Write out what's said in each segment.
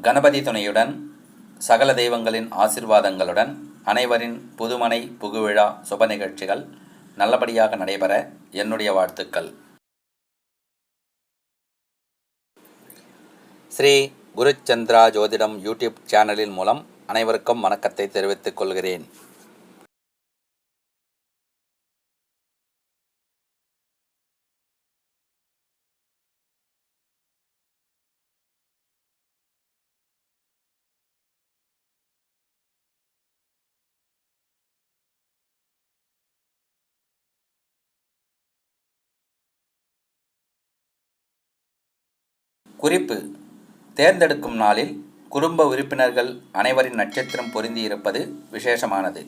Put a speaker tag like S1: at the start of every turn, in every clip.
S1: கணபதி துணையுடன் சகல தெய்வங்களின் ஆசீர்வாதங்களுடன் அனைவரின் புதுமனை புகுவிழா சுப நிகழ்ச்சிகள் நல்லபடியாக நடைபெற என்னுடைய வாழ்த்துக்கள். ஸ்ரீ குருச்சந்திரா ஜோதிடம் யூடியூப் சேனலின் மூலம் அனைவருக்கும் வணக்கத்தை தெரிவித்துக் கொள்கிறேன். குறிப்பு: தேர்ந்தெடுக்கும் நாளில் குடும்ப உறுப்பினர்கள் அனைவரின் நட்சத்திரம் பொருந்தி இருப்பது விசேஷமானது.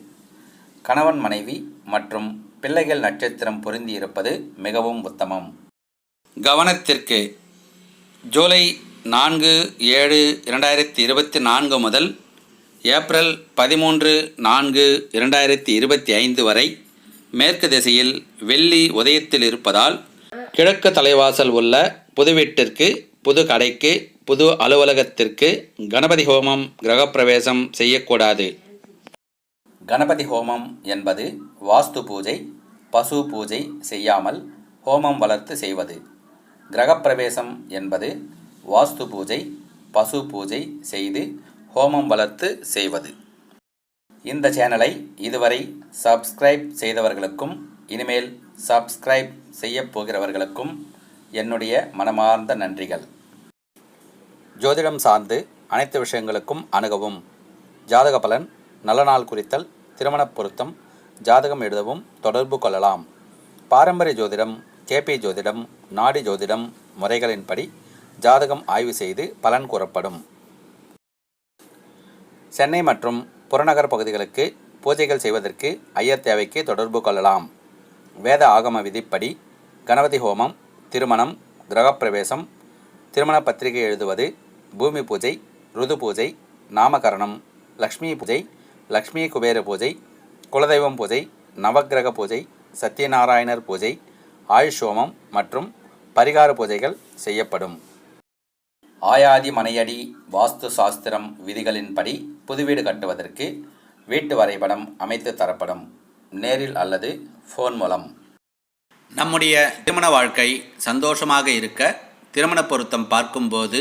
S1: கணவன் மனைவி மற்றும் பிள்ளைகள் நட்சத்திரம் பொருந்தி இருப்பது மிகவும் உத்தமம். கவனத்திற்கு: ஜூலை 4/7/2024 முதல் ஏப்ரல் 13/4/2025 வரை மேற்கு திசையில் வெள்ளி உதயத்தில் இருப்பதால் கிழக்கு தலைவாசல் உள்ள புது வீட்டிற்கு, புது கடைக்கு, புது அலுவலகத்திற்கு கணபதி ஹோமம் கிரகப்பிரவேசம் செய்யக்கூடாது. கணபதி ஹோமம் என்பது வாஸ்து பூஜை, பசு பூஜை செய்யாமல் ஹோமம் வளர்த்து செய்வது. கிரகப்பிரவேசம் என்பது வாஸ்து பூஜை, பசு பூஜை செய்து ஹோமம் வளர்த்து செய்வது. இந்த சேனலை இதுவரை சப்ஸ்கிரைப் செய்தவர்களுக்கும் இனிமேல் சப்ஸ்கிரைப் செய்யப் போகிறவர்களுக்கும் என்னுடைய மனமார்ந்த நன்றிகள். ஜோதிடம் சார்ந்து அனைத்து விஷயங்களுக்கும் அணுகவும். ஜாதக பலன், நல்ல நாள் குறித்தல், திருமணப் பொருத்தம், ஜாதகம் எழுதவும் தொடர்பு கொள்ளலாம். பாரம்பரிய ஜோதிடம், கேபி ஜோதிடம், நாடி ஜோதிடம் முறைகளின்படி ஜாதகம் ஆய்வு செய்து பலன் கூறப்படும். சென்னை மற்றும் புறநகர் பகுதிகளுக்கு பூஜைகள் செய்வதற்கு ஐயர் தேவைக்கு தொடர்பு கொள்ளலாம். வேத ஆகம விதிப்படி கணபதி ஹோமம், திருமணம், கிரகப்பிரவேசம், திருமண பத்திரிகை எழுதுவது, பூமி பூஜை, ருது பூஜை, நாமகரணம், லக்ஷ்மி பூஜை, லக்ஷ்மி குபேர பூஜை, குலதெய்வம் பூஜை, நவக்கிரக பூஜை, சத்யநாராயணர் பூஜை, ஆயுஷ் ஹோமம் மற்றும் பரிகார பூஜைகள் செய்யப்படும். ஆயாதி மனையடி வாஸ்து சாஸ்திரம் விதிகளின்படி புதுவீடு கட்டுவதற்கு வீட்டு வரைபடம் அமைத்து தரப்படும். நேரில் அல்லது ஃபோன் மூலம். நம்முடைய திருமண வாழ்க்கை சந்தோஷமாக இருக்க திருமண பொருத்தம் பார்க்கும்போது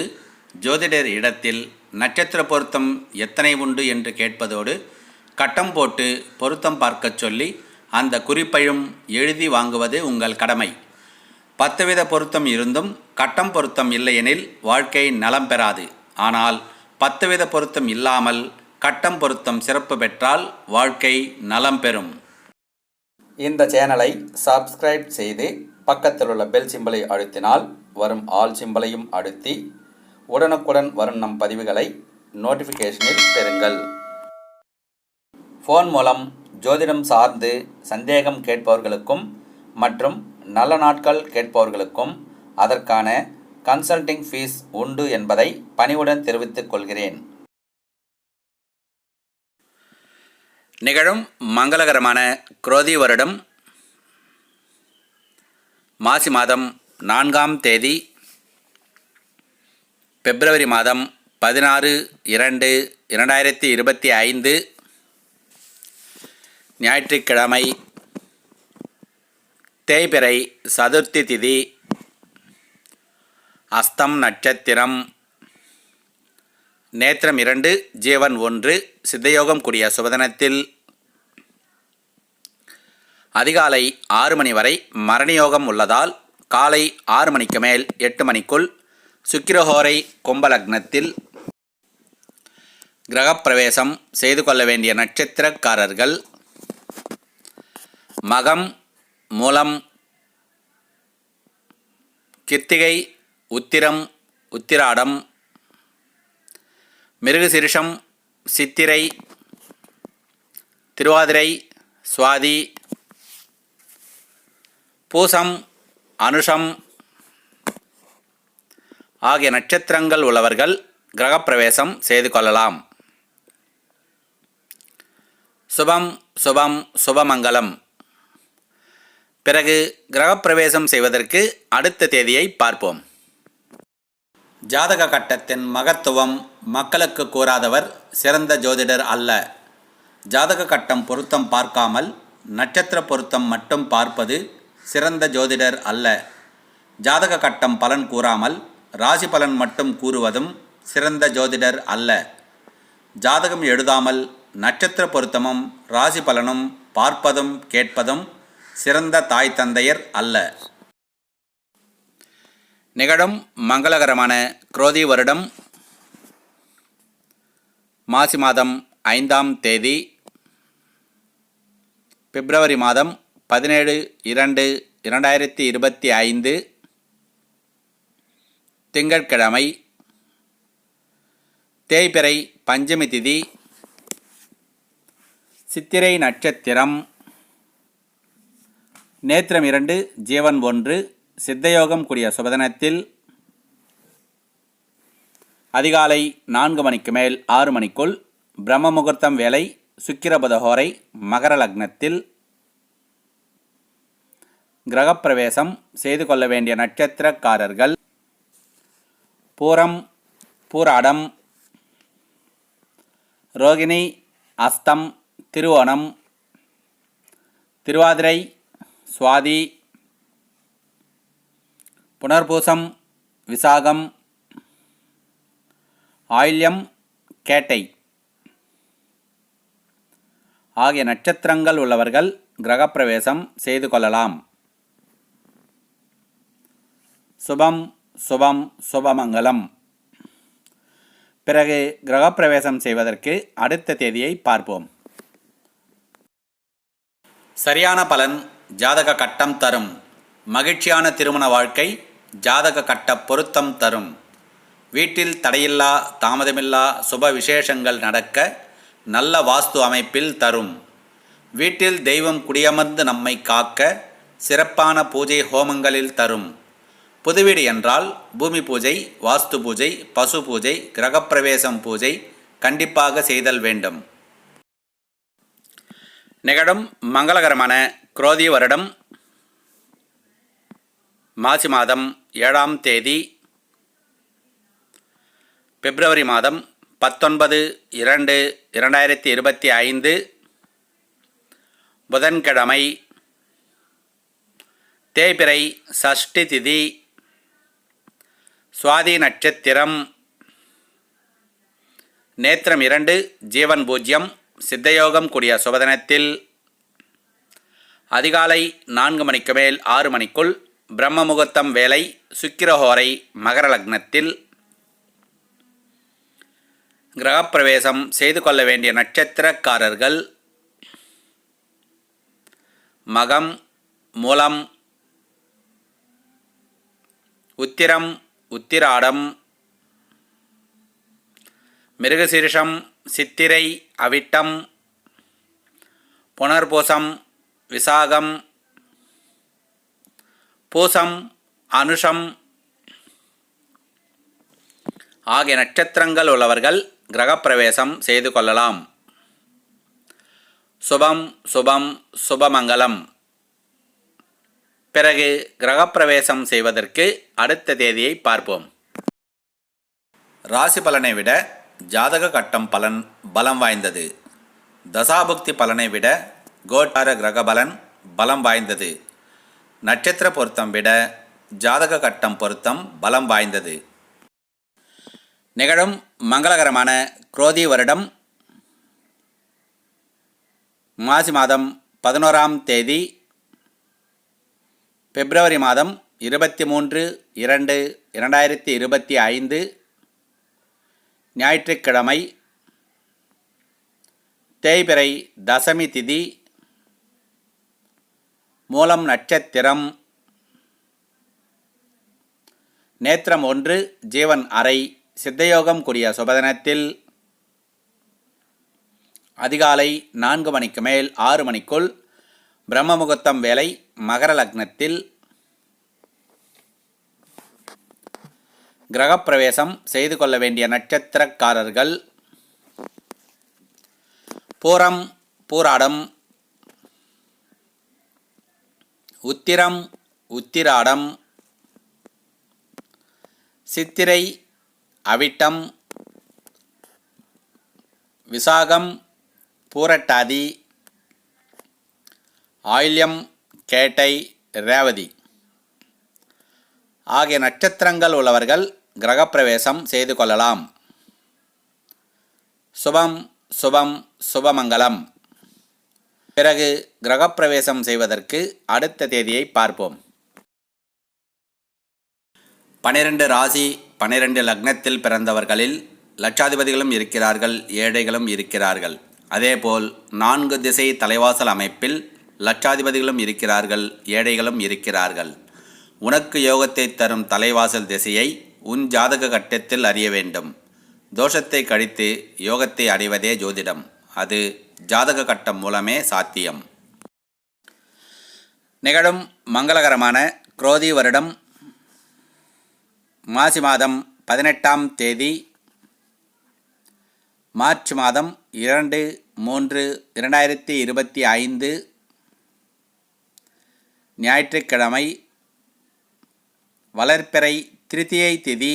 S1: ஜோதிடர் இடத்தில் நட்சத்திர பொருத்தம் எத்தனை உண்டு என்று கேட்பதோடு கட்டம் போட்டு பொருத்தம் பார்க்கச் சொல்லி அந்த குறிப்பையும் எழுதி வாங்குவது உங்கள் கடமை. 10 வித பொருத்தம் இருந்தும் கட்டம் பொருத்தம் இல்லையெனில் வாழ்க்கை நலம் பெறாது. ஆனால் 10 வித பொருத்தம் இல்லாமல் கட்டம் பொருத்தம் சிறப்பு பெற்றால் வாழ்க்கை நலம் பெறும். இந்த சேனலை சப்ஸ்கிரைப் செய்து பக்கத்தில் உள்ள பெல் சிம்பலை அழுத்தினால் வரும் ஆல் சிம்பலையும் அழுத்தி உடனுக்குடன் வரும் நம் பதிவுகளை நோட்டிஃபிகேஷனில் பெறுங்கள். ஃபோன் மூலம் ஜோதிடம் சார்ந்து சந்தேகம் கேட்பவர்களுக்கும் மற்றும் நல்ல நாட்கள் கேட்பவர்களுக்கும் அதற்கான கன்சல்டிங் ஃபீஸ் உண்டு என்பதை பணிவுடன் தெரிவித்துக் கொள்கிறேன். நிகழும் மங்களகரமான குரோதி வருடம் மாசி மாதம் 4ஆம் தேதி பிப்ரவரி மாதம் 16/2/2025 ஞாயிற்றுக்கிழமை, தேய்பிறை சதுர்த்தி திதி, அஸ்தம் நட்சத்திரம், நேத்திரம் 2, ஜீவன் 1, சித்தயோகம் கூடிய சுபதினத்தில் அதிகாலை 6 மணி வரை மரணியோகம் உள்ளதால் காலை 6 மணிக்கு மேல் 8 மணிக்குள் சுக்கிரஹோரை கும்பலக்னத்தில் கிரகப்பிரவேசம் செய்து கொள்ள வேண்டிய நட்சத்திரக்காரர்கள் மகம், மூலம், கிருத்திகை, உத்திரம், உத்திராடம், மிருகசிரிஷம், சித்திரை, திருவாதிரை, சுவாதி, பூசம், அனுஷம் ஆகிய நட்சத்திரங்கள் உள்ளவர்கள் கிரகப்பிரவேசம் செய்து கொள்ளலாம். சுபம் சுபம் சுபமங்கலம். பிறகு கிரகப்பிரவேசம் செய்வதற்கு அடுத்த தேதியை பார்ப்போம். ஜாதக கட்டத்தின் மகத்துவம் மக்களுக்கு கூறாதவர் சிறந்த ஜோதிடர் அல்ல. ஜாதக கட்டம் பொருத்தம் பார்க்காமல் நட்சத்திர பொருத்தம் மட்டும் பார்ப்பது சிறந்த ஜோதிடர் அல்ல. ஜாதக கட்டம் பலன் கூறாமல் ராசி பலன் மட்டும் கூறுவதும் சிறந்த ஜோதிடர் அல்ல. ஜாதகம் எழுதாமல் நட்சத்திர பொருத்தமும் ராசி பலனும் பார்ப்பதும் கேட்பதும் சிறந்த தாய் தந்தையர் அல்ல. நிகழும் மங்களகரமான குரோதி வருடம் மாசி மாதம் 5ஆம் தேதி பிப்ரவரி மாதம் 17/2/2025 திங்கட்கிழமை, தேய்பிறை பஞ்சமி திதி, சித்திரை நட்சத்திரம், நேத்திரம் 2 ஜீவன் 1, சித்தயோகம் கூடிய சுபதினத்தில் அதிகாலை 4 மணிக்கு மேல் 6 மணிக்குள் பிரம்ம முகூர்த்தம் வேலை, சுக்கிரபுதஹோரை, மகர லக்னத்தில் கிரகப்பிரவேசம் செய்து கொள்ள வேண்டிய நட்சத்திரக்காரர்கள் பூரம், பூராடம், ரோகிணி, அஸ்தம், திருவோணம், திருவாதிரை, சுவாதி, புனர்பூசம், விசாகம், ஆயில்யம், கேட்டை ஆகிய நட்சத்திரங்கள் உள்ளவர்கள் கிரகப்பிரவேசம் செய்து கொள்ளலாம். சுபம் சுபம் சுபமங்கலம். பிறகு கிரகப்பிரவேசம் செய்வதற்கு அடுத்த தேதியை பார்ப்போம். சரியான பலன் ஜாதக கட்டம் தரும். மகிழ்ச்சியான திருமண வாழ்க்கை ஜாதக கட்ட பொருத்தம் தரும். வீட்டில் தடையில்லா தாமதமில்லா சுப விசேஷங்கள் நடக்க நல்ல வாஸ்து அமைப்பில் தரும். வீட்டில் தெய்வம் குடியமர்ந்து நம்மை காக்க சிறப்பான பூஜை ஹோமங்களில் தரும். புதுவீடு என்றால் பூமி பூஜை, வாஸ்து பூஜை, பசு பூஜை, கிரகப்பிரவேசம் பூஜை கண்டிப்பாக செய்தல் வேண்டும். நிகழும் மங்களகரமான குரோதி வருடம் மாசி மாதம் 7ஆம் தேதி பிப்ரவரி மாதம் 19/2/2025 புதன்கிழமை, தேய்பிறை சஷ்டி திதி, சுவாதி நட்சத்திரம், நேத்திரம் 2 ஜீவன் 0, சித்தயோகம் கூடிய சுபதினத்தில் அதிகாலை 4 மணிக்கு மேல் 6 மணிக்குள் பிரம்ம முகூர்த்தம் வேலை, சுக்கிரஹோரை, மகர லக்னத்தில் கிரகப்பிரவேசம் செய்து கொள்ள வேண்டிய நட்சத்திரக்காரர்கள் மகம், மூலம், உத்திரம், உத்திராடம், மிருகசீரிஷம், சித்திரை, அவிட்டம், புனர்பூசம், விசாகம், பூசம், அனுஷம் ஆகிய நட்சத்திரங்கள் உள்ளவர்கள் கிரகப்பிரவேசம் செய்து கொள்ளலாம். சுபம் சுபம் சுபமங்கலம். பிறகு கிரகப்பிரவேசம் செய்வதற்கு அடுத்த தேதியை பார்ப்போம். ராசி பலனை விட ஜாதக கட்டம் பலன் பலம் வாய்ந்தது. தசாபுக்தி பலனை விட கோச்சார கிரக பலன் பலம் வாய்ந்தது. நட்சத்திர பொருத்தம் விட ஜாதக கட்டம் பொருத்தம் பலம் வாய்ந்தது. நிகழும் மங்களகரமான குரோதி வருடம் மாசி மாதம் 11ஆம் தேதி பிப்ரவரி மாதம் 23/2/2025 ஞாயிற்றுக்கிழமை, தேய்பிறை தசமி திதி, மூலம் நட்சத்திரம், நேத்திரம் 1 ஜீவன் அரை, சித்தயோகம் கூடிய சுபதினத்தில் அதிகாலை 4 மணிக்கு மேல் 6 மணிக்குள் பிரம்ம முகூர்த்தம் வேலை, மகர லக்னத்தில் கிரகப்பிரவேசம் செய்து கொள்ள வேண்டிய நட்சத்திரக்காரர்கள் பூரம், பூராடம், உத்திரம், உத்திராடம், சித்திரை, அவிட்டம், விசாகம், பூரட்டாதி, ஆயில்யம், கேட்டை, ரேவதி ஆகிய நட்சத்திரங்கள் உள்ளவர்கள் கிரகப்பிரவேசம் செய்து கொள்ளலாம். சுபம் சுபம் சுபமங்கலம். பிறகு கிரகப்பிரவேசம் செய்வதற்கு அடுத்த தேதியை பார்ப்போம். 12 ராசி 12 லக்னத்தில் பிறந்தவர்களில் லட்சாதிபதிகளும் இருக்கிறார்கள், ஏழைகளும் இருக்கிறார்கள். அதேபோல் 4 திசை தலைவாசல் அமைப்பில் லட்சாதிபதிகளும் இருக்கிறார்கள், ஏழைகளும் இருக்கிறார்கள். உனக்கு யோகத்தை தரும் தலைவாசல் திசையை உன் ஜாதக கட்டத்தில் அறிய வேண்டும். தோஷத்தை கழித்து யோகத்தை அடைவதே ஜோதிடம். அது ஜாதக கட்டம் மூலமே சாத்தியம். நிகழும் மங்களகரமான குரோதி வருடம் மாசி மாதம் 18ஆம் தேதி மார்ச் மாதம் 2/3/2025 ஞாயிற்றுக்கிழமை, வளர்பிறை திருதியை திதி,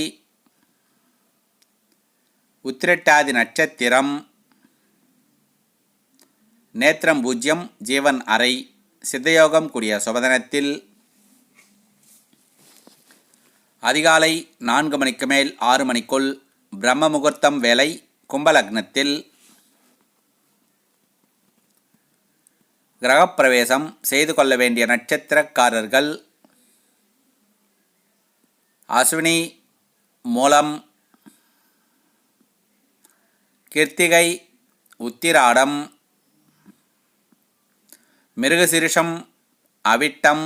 S1: உத்திரட்டாதி நட்சத்திரம், நேத்திரம் 0, ஜீவன் அரை, சித்தயோகம் கூடிய சுபதினத்தில் அதிகாலை 4 மணிக்கு மேல் 6 மணிக்குள் பிரம்ம முகூர்த்தம் வேலை, கும்பலக்னத்தில் கிரகப்பிரவேசம் செய்து கொள்ள வேண்டிய நட்சத்திரக்காரர்கள் அஸ்வினி, மூலம், கிருத்திகை, உத்திராடம், மிருகசீரிஷம், அவிட்டம்,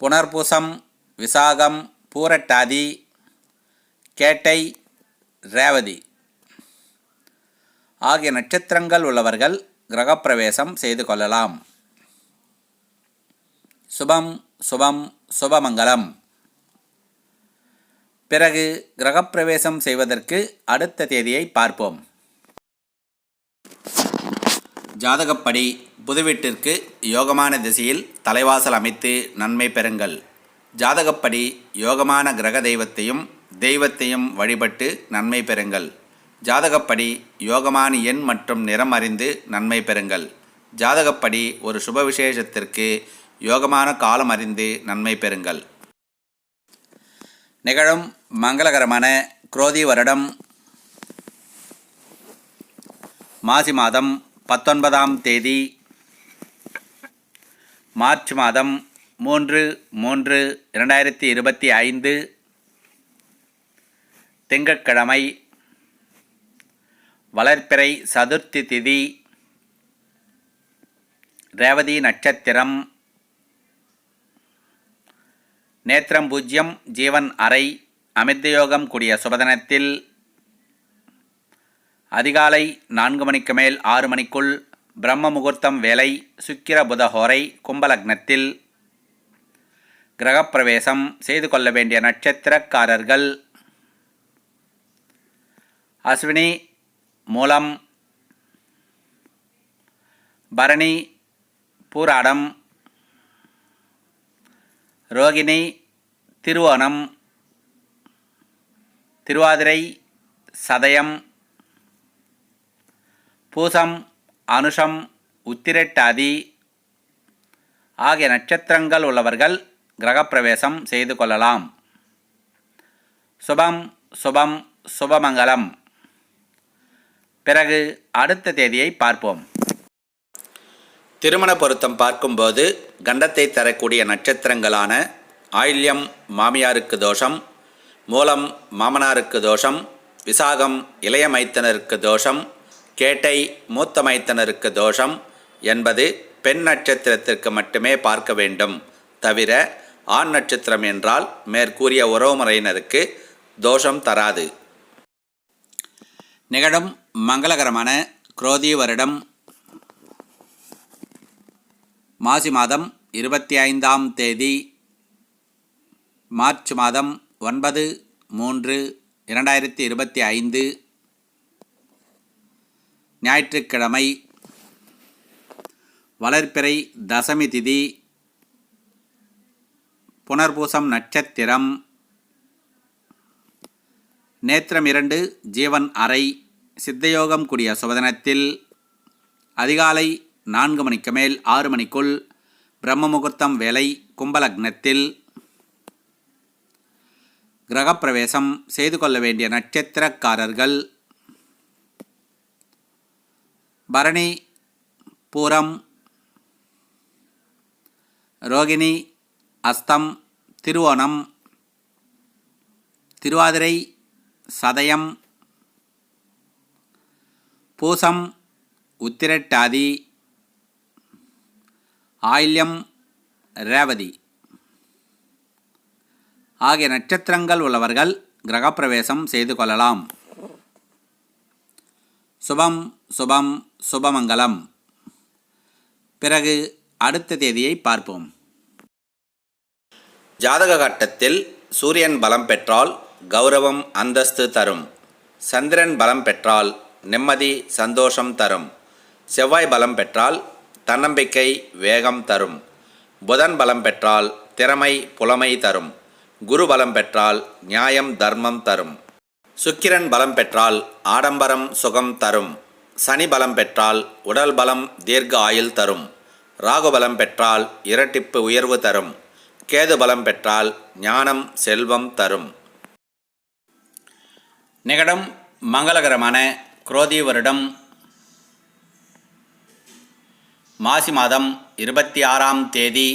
S1: புனர்பூசம், விசாகம், பூரட்டாதி, கேட்டை, ரேவதி ஆகிய நட்சத்திரங்கள் உள்ளவர்கள் கிரகப்பிரவேசம் செய்து கொள்ளலாம். சுபம் சுபம் சுபமங்கலம். பிறகு கிரகப்பிரவேசம் செய்வதற்கு அடுத்த தேதியை பார்ப்போம். ஜாதகப்படி புதுவீட்டிற்கு யோகமான திசையில் தலைவாசல் அமைத்து நன்மை பெறுங்கள். ஜாதகப்படி யோகமான கிரக தெய்வத்தையும் வழிபட்டு நன்மை பெறுங்கள். ஜாதகப்படி யோகமான எண் மற்றும் நிறம் அறிந்து நன்மை பெறுங்கள். ஜாதகப்படி ஒரு சுப விசேஷத்திற்கு யோகமான காலம் அறிந்து நன்மை பெறுங்கள். நிகழும் மங்களகரமான குரோதி வருடம் மாசி மாதம் 19ஆம் தேதி மார்ச் மாதம் 3/3/2025 திங்கட்கிழமை, வளர்பிறை சதுர்த்தி திதி, ரேவதி நட்சத்திரம், நேத்திரம் 0, ஜீவன் அரை, அமிர்தயோகம் கூடிய சுபதினத்தில் அதிகாலை 4 மணிக்கு மேல் 6 மணிக்குள் பிரம்ம முகூர்த்தம் வேலை, சுக்கிர புதஹோரை, கும்பலக்னத்தில் கிரகப்பிரவேசம் செய்து கொள்ள வேண்டிய நட்சத்திரக்காரர்கள் அஸ்வினி, மூலம், பரணி, பூராடம், ரோகிணி, திருவோணம், திருவாதிரை, சதயம், பூசம், அனுஷம், உத்திரட்டாதி ஆகிய நட்சத்திரங்கள் உள்ளவர்கள் கிரகப்பிரவேசம் செய்து கொள்ளலாம். சுபம் சுபம் சுபமங்கலம். பிறகு அடுத்த தேதியை பார்ப்போம். திருமண பொருத்தம் பார்க்கும்போது கண்டத்தை தரக்கூடிய நட்சத்திரங்களான ஆயில்யம் மாமியாருக்கு தோஷம், மூலம் மாமனாருக்கு தோஷம், விசாகம் இளைய மைத்தனருக்கு தோஷம், கேட்டை மூத்த மைத்தனருக்கு தோஷம் என்பது பெண் நட்சத்திரத்திற்கு மட்டுமே பார்க்க வேண்டும். தவிர ஆண் நட்சத்திரம் என்றால் மேற்கூறிய உறவுமுறையினருக்கு தோஷம் தராது. நிகழும் மங்களகரமான குரோதி வருடம் மாசி மாதம் 25ஆம் தேதி மார்ச் மாதம் 9/3/2025 ஞாயிற்றுக்கிழமை, வளர்பிறை தசமி திதி, புனர்பூசம் நட்சத்திரம், நேத்திரம் 2 ஜீவன் அறை சித்தயோகம் கூடிய சுபதினத்தில் அதிகாலை 4 மணிக்கு மேல் 6 மணிக்குள் பிரம்ம முகூர்த்தம் வேலை கும்பலக்னத்தில் கிரகப்பிரவேசம் செய்து கொள்ள வேண்டிய நட்சத்திரக்காரர்கள் பரணி, பூரம், ரோகிணி, அஸ்தம், திருவோணம், திருவாதிரை, சதயம், பூசம், உத்திரட்டாதி, ஆயில்யம், ரேவதி ஆகிய நட்சத்திரங்கள் உள்ளவர்கள் கிரகப்பிரவேசம் செய்து கொள்ளலாம். சுபம் சுபம் சுபமங்கலம். பிறகு அடுத்த தேதியை பார்ப்போம். ஜாதக கட்டத்தில் சூரியன் பலம் பெற்றால் கௌரவம் அந்தஸ்து தரும். சந்திரன் பலம் பெற்றால் நிம்மதி சந்தோஷம் தரும். செவ்வாய் பலம் பெற்றால் தன்னம்பிக்கை வேகம் தரும். புதன் பலம் பெற்றால் திறமை புலமை தரும். குரு பலம் பெற்றால் நியாயம் தர்மம் தரும். சுக்கிரன் பலம் பெற்றால் ஆடம்பரம் சுகம் தரும். சனி பலம் பெற்றால் உடல் பலம் தீர்க்க ஆயுள் தரும். ராகு பலம் பெற்றால் இரட்டிப்பு உயர்வு தரும். கேது பலம் பெற்றால் ஞானம் செல்வம் தரும். நிகழும் மங்களகரமான குரோதி வருடம் மாசி மாதம் 26ஆம் தேதி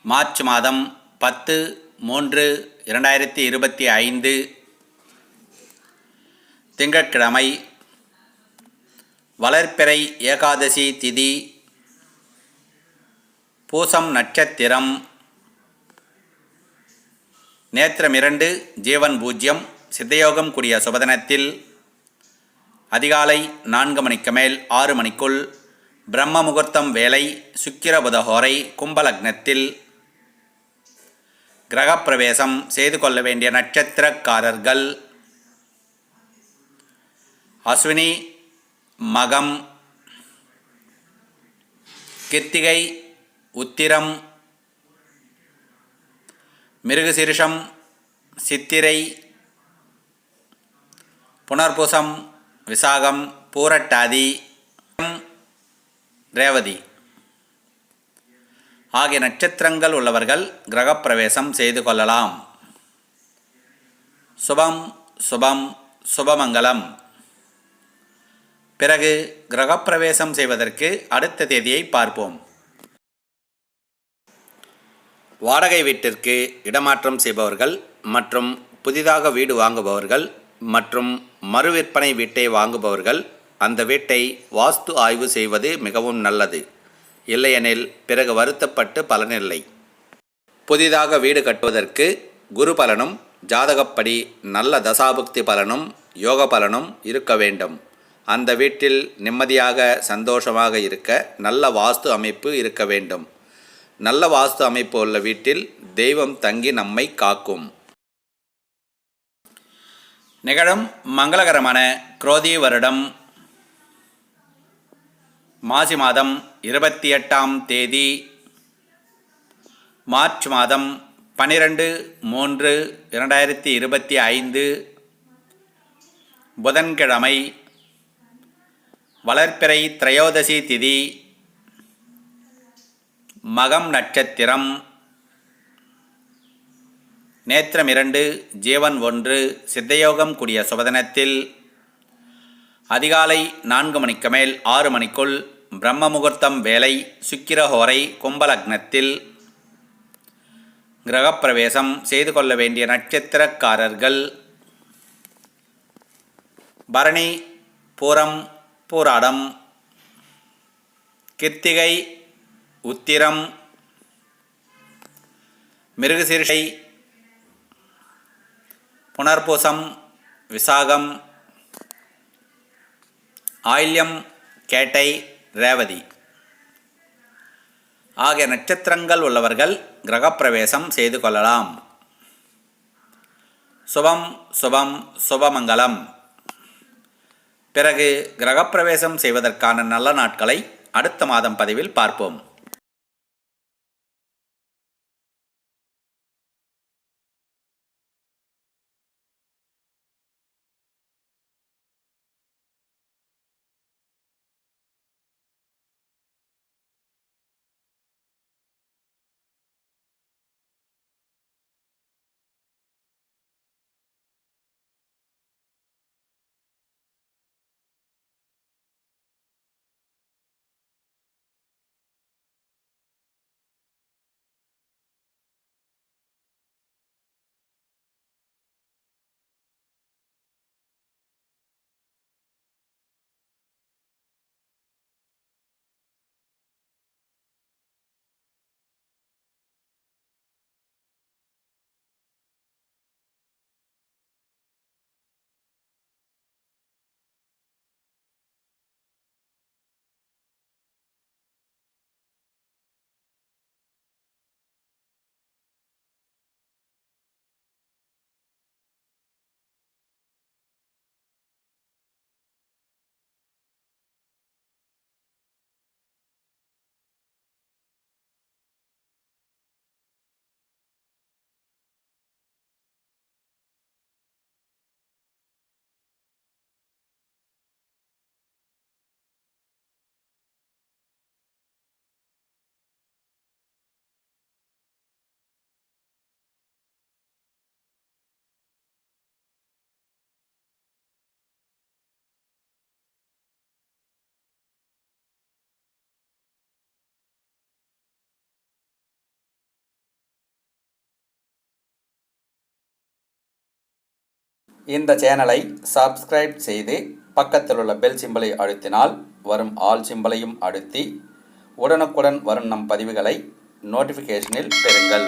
S1: மார்ச் மாதம் 10/3/2025 திங்கட்கிழமை வளர்பிறை ஏகாதசி திதி பூசம் நட்சத்திரம் நேத்திரம் 2 ஜீவன் 0 சித்தயோகம் கூடிய சுபதினத்தில் அதிகாலை 4 மணிக்கு மேல் 6 மணிக்குள் பிரம்ம முகூர்த்தம் வேலை சுக்கிர புதஹோரை கும்பலக்னத்தில் கிரகப்பிரவேசம் செய்து கொள்ள வேண்டிய நட்சத்திரக்காரர்கள் அஸ்வினி, மகம், கிருத்திகை, உத்திரம், மிருகசீரிஷம், சித்திரை, புனர்பூசம், விசாகம், பூரட்டாதி, ரேவதி ஆகிய நட்சத்திரங்கள் உள்ளவர்கள் கிரகப்பிரவேசம் செய்து கொள்ளலாம். சுபம் சுபம் சுபமங்கலம். பிறகு கிரகப்பிரவேசம் செய்வதற்கு அடுத்த தேதியை பார்ப்போம். வாடகை வீட்டிற்கு இடமாற்றம் செய்பவர்கள் மற்றும் புதிதாக வீடு வாங்குபவர்கள் மற்றும் மறுவிற்பனை வீட்டை வாங்குபவர்கள் அந்த வீட்டை வாஸ்து ஆய்வு செய்வது மிகவும் நல்லது. இல்லையெனில் பிறகு வருத்தப்பட்டு பலனில்லை. புதிதாக வீடு கட்டுவதற்கு குரு பலனும் ஜாதகப்படி நல்ல தசாபுக்தி பலனும் யோக பலனும் இருக்க வேண்டும். அந்த வீட்டில் நிம்மதியாக சந்தோஷமாக இருக்க நல்ல வாஸ்து அமைப்பு இருக்க வேண்டும். நல்ல வாஸ்து அமைப்பு உள்ள வீட்டில் தெய்வம் தங்கி நம்மை காக்கும். நிகழும் மங்களகரமான குரோதி வருடம் மாசி மாதம் 28ஆம் தேதி மார்ச் மாதம் 12/3/2025 புதன்கிழமை வளர்பிறை திரையோதசி திதி மகம் நட்சத்திரம் நேத்திரம் 2 ஜீவன் 1 சித்தயோகம் கூடிய சுபதினத்தில் அதிகாலை 4 மணிக்கு மேல் 6 மணிக்குள் பிரம்ம முகூர்த்தம் வேலை சுக்கிரஹோரை கும்பலக்னத்தில் கிரகப்பிரவேசம் செய்து கொள்ள வேண்டிய நட்சத்திரக்காரர்கள் பரணி, பூரம், பூராடம், கிருத்திகை, உத்திரம், மிருகசீரிஷை, புனர்பூசம், விசாகம், ஆயில்யம், கேட்டை, ரேவதி ஆகிய நட்சத்திரங்கள் உள்ளவர்கள் கிரகப்பிரவேசம் செய்து கொள்ளலாம். சுபம் சுபம் சுபமங்கலம். பிறகு கிரகப்பிரவேசம் செய்வதற்கான நல்ல நாட்களை அடுத்த மாதம் பதிவில் பார்ப்போம். இந்த சேனலை சப்ஸ்கிரைப் செய்து பக்கத்தில் உள்ள பெல் சிம்பலை அழுத்தினால் வரும் ஆல் சிம்பலையும் அழுத்தி உடனுக்குடன் வரும் நம் பதிவுகளை நோட்டிஃபிகேஷனில் பெறுங்கள்.